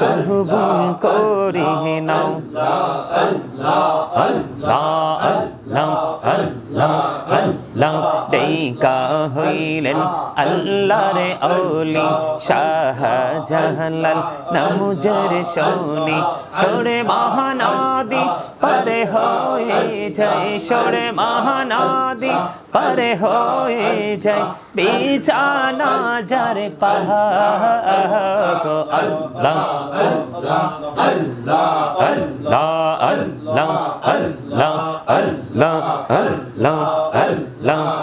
কবুল করে নাও আল্লাহ আল্লাহ আল্লাহ আল্লাহ ডেকা হইলেন আল্লাহর ওলি শাহজালাল নামুজের শোনি সরে মহানদী পারে হয়ে যায় সরে মহানদী পারে হয়ে যায় বিছানা যার পাহাড় আল্লাহ আল্লাহ আল্লাহ আল্লাহ আল্লাহ আল্লাহ আল্লাহ আল্লাহ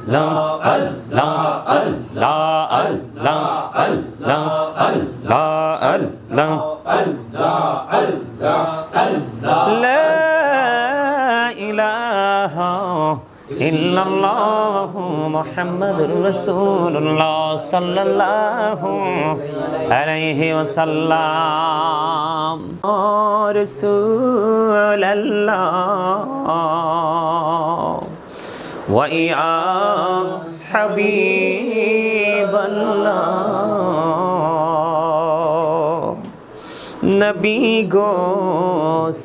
আল্লাহ আল্লাহ আল্লাহ আল্লাহ আল্লাহ আল্লাহ আল্লাহ লা ইলাহা ইল্লাল্লাহু মুহাম্মাদুর রাসূলুল্লাহ সাল্লাল্লাহু আলাইহি ওয়াসাল্লাম রাসূলুল্লাহ ওয়া ইয়া হাবিবাল্লাহ নবী গো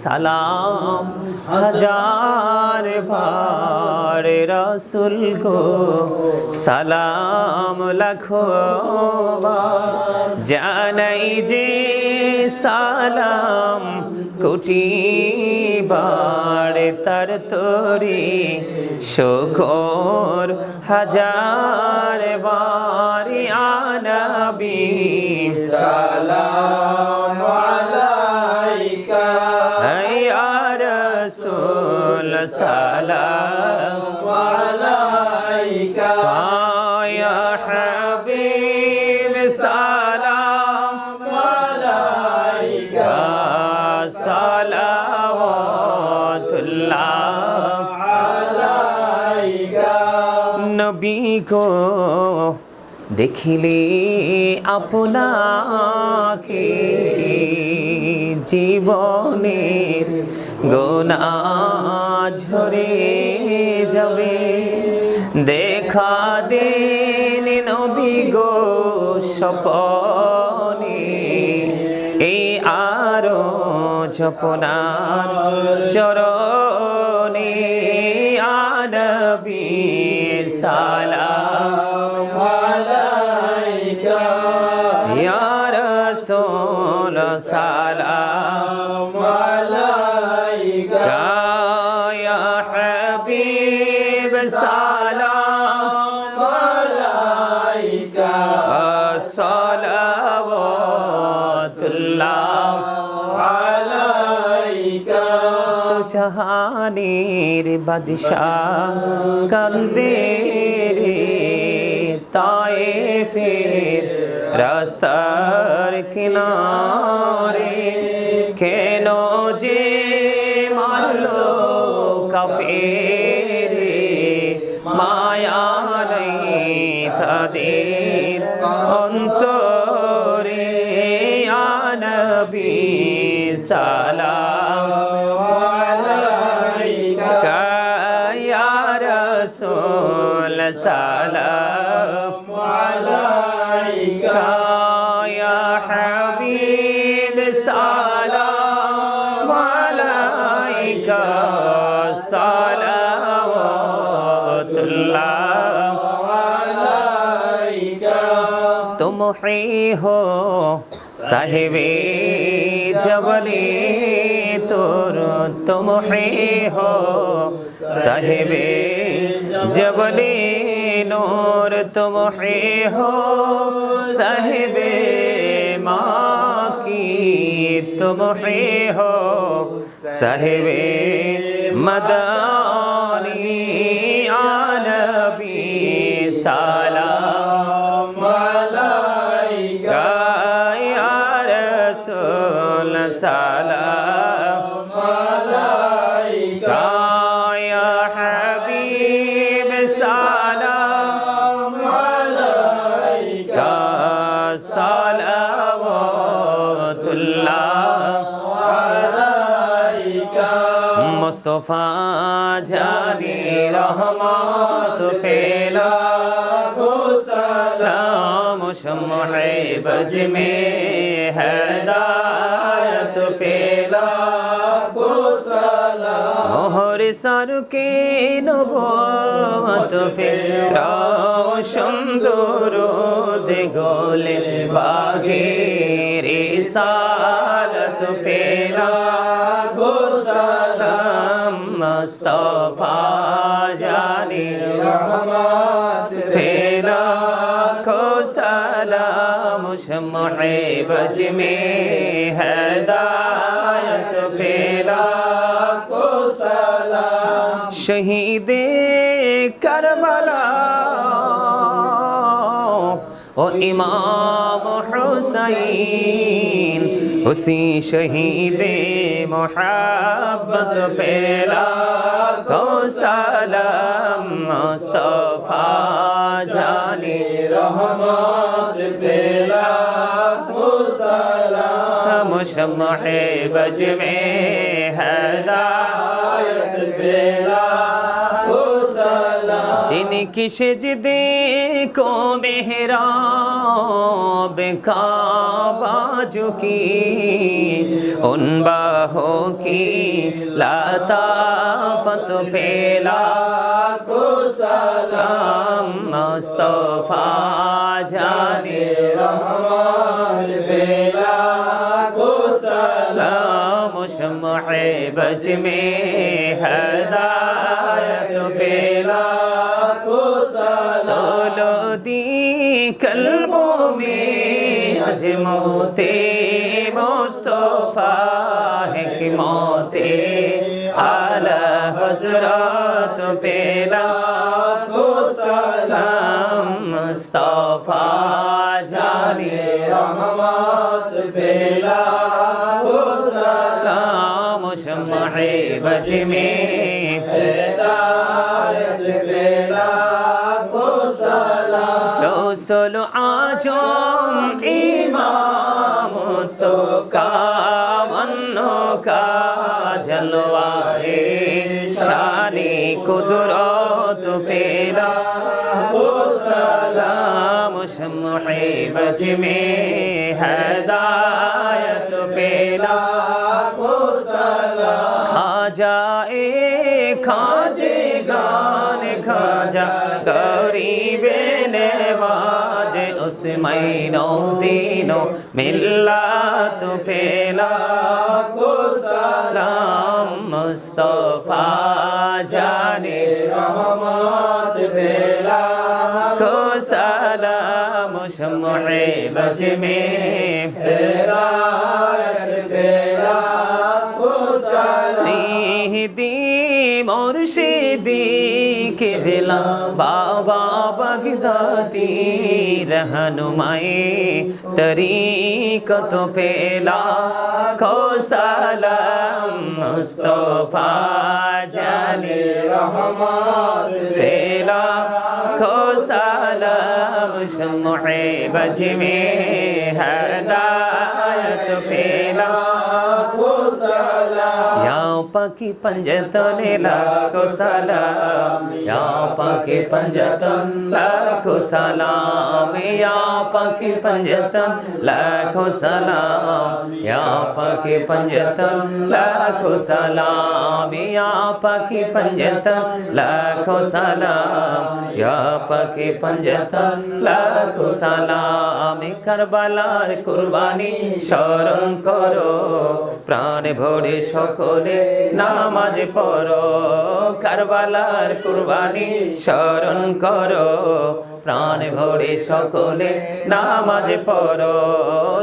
সালাম হাজার বার রাসূল গো সালাম লাখো বার জানাই যে সালাম কোটি বার তার তোরে শুকর হাজার বার ইয়া নবী সালাম আলাইকা ইয়া রাসূল সালাম আলাইকা ইয়া হাবিব সালাম আলাইকা সালাওয়াতুল্লাহ আলাইকা নবী কো দেখিলে আপনাকে জীবনের গুনাহ ঝরে যাবে দেখা দিন নবী গো স্বপনে এই আরো জপনার চরণে ইয়া নবী সালাম আলাইকা ইয়া রাসূল সালাম আলাইকা ইয়া হাবিব সালাম আলাইকা সালাওয়াতুল্লাহ আলাইকা জাহানের বাদশাহ কান্দে রে তায়েফের রাস্তার কিনারে কেন যে মারলো কাফেরে মায়া নেই তাদের অন্তরে ইয়া নবী সালাম আলাইকা ইয়া রাসূল সালাম আলাইকা ইয়া হাবিব সালাম আলাইকা সালাওয়াতুল্লাহ আলাইকা তুম হি হো সাহেবে জবলে তোর তুম হি হো সাহেবে জবলে नूर तुम ही हो साहिबे माँ की तुम ही हो साहिबे मदानी या नबी सलाम अलैका या रसूल सलाम अलैका या हबीब सलाम अलैका सलावतुल्लाह अलैका मुस्तफा जाने रहमत पेला को सलाम शम्ह बज में हिदायत पे लाखों सलाम मोहर सर के नबूवत पे रोशन दुरूद गोले बागे रिसालत पे लाखों सलाम मुस्तफा जाने रहमत पे लाखों सलाम शम्मे बज में हिदायत पे लाखों सलाम शहीदे करबला ओ इमाम हुसैन उसी शहीदे मोहब्बत पे लाखों सलाम मुस्तफा जाने रहमत पे लाखों सलाम शम्मे बज में हिदायत पे लाखों सलाम जिनकी सजदे को मेहराब काबा झुकी उन बाहों की लताफत पे लाखों सलाम मुस्तफा जाने रहमत पे लाखों सलाम शम्मे बज में हिदायत पे लाखों सलाम दी कल्बों में अज मौते मुस्तफा है कि मौते आला हजरत पे लाखों सलाम मुस्तफा जाने रहमत पे लाखों सलाम शम्मे बज में हिदायत पे लाखों सलाम रसूल आजम इमाम तो कामन्नो का जलवाए शानी कुदरत पे लाखों सलाम शम्मे बज में हिदायत पे लाखों सलाम खाजाए खाजे गान खाजा गरीबे नवाज उस महीनों दिनों मिल्लत पे लाखों सलाम मुस्तफा जाने रहमत पे लाखों सलाम शम्मे बज में हिदायत पे लाखों सलाम मुर्शिदी के बिला बाबा बगदादी रहनुमाई तरीक़त पे लाखों सलाम मुस्तफा जाने रहमत पे लाखों सलाम शम्मे बज में हिदायत पे लाखों सलाम या पाकी पंजतने लाखों सलाम या पाकी पंजतन लाखों सलाम या पाकी पंजतन लाखों सलाम या पाकी पंजतन लाखों सलाम या पाकी पंजतन लाखों सलाम या पाकी पंजतन लाखों सलाम करबलार कुर्बानी স্মরণ করো প্রাণ ভরে সকলে নামাজ পড়ো কারবালার কুরবানি স্মরণ করো প্রাণ ভরে সকলে নামাজ পড়ো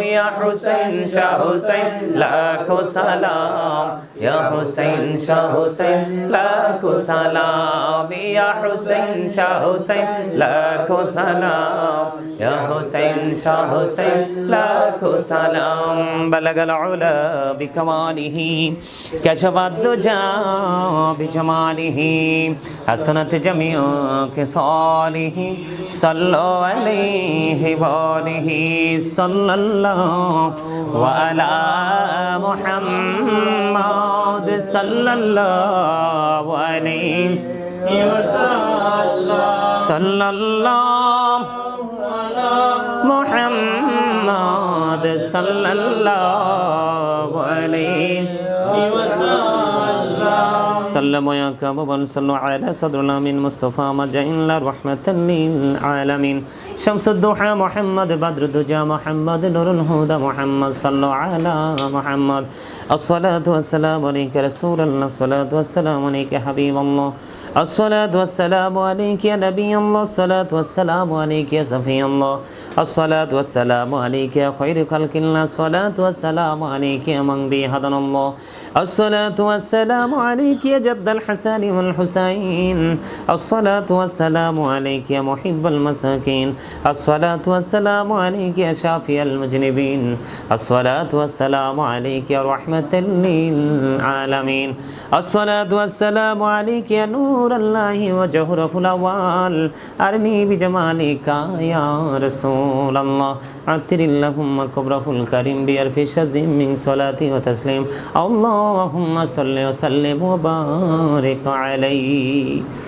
ইয়া হুসাইন শাহ হুসাইন লাখো সালাম ইয়া হুসাইন শাহ হুসাইন লাখো সালাম ইয়া হুসাইন শাহ হুসাইন লাখো সালাম ইয়া হুসাইন শাহ হুসাইন লাখো সালাম বালাগাল উলা বিকামালিহি কাশাফাদ দুজা বিজামালিহি হাসানাত জামিউ কিসালিহি সাল্লু আলাইহি ওয়া আলিহি সাল্লাল্লাহু আলা মুহাম্মাদ সাল্লাল্লাহু আলাইহি ওয়াসাল্লাম সাল্লাল্লাহু আলা মুহাম্মাদ محمد صلى الله عليه سلم يا كبابا صلوا على صدر الأمين مصطفى مجاين رحمة للعالمين شمس الضحى محمد بدر الدجى محمد نور الهدى محمد صلوا على محمد الصلاة والسلام عليك رسول الله الصلاة والسلام عليك حبيب الله الصلاة والسلام عليك يا نبي الله الصلاة والسلام عليك يا صفي الله الصلاة والسلام عليك يا خير خلق الله الصلاة والسلام عليك يا من به هدانا الله الصلاة والسلام عليك يا جد الحسن والحسين الصلاة والسلام عليك يا محب المساكين الصلاة والسلام عليك يا شافي المذنبين الصلاة والسلام عليك يا رحمة للعالمين الصلاة والسلام عليك يا نور الله وجهره الأول أرني بجمالك يا رسول الله عطر اللهم قبره الكريم بألف شزم من صلاة وتسليم اللهم صل وسلم وبارك عليه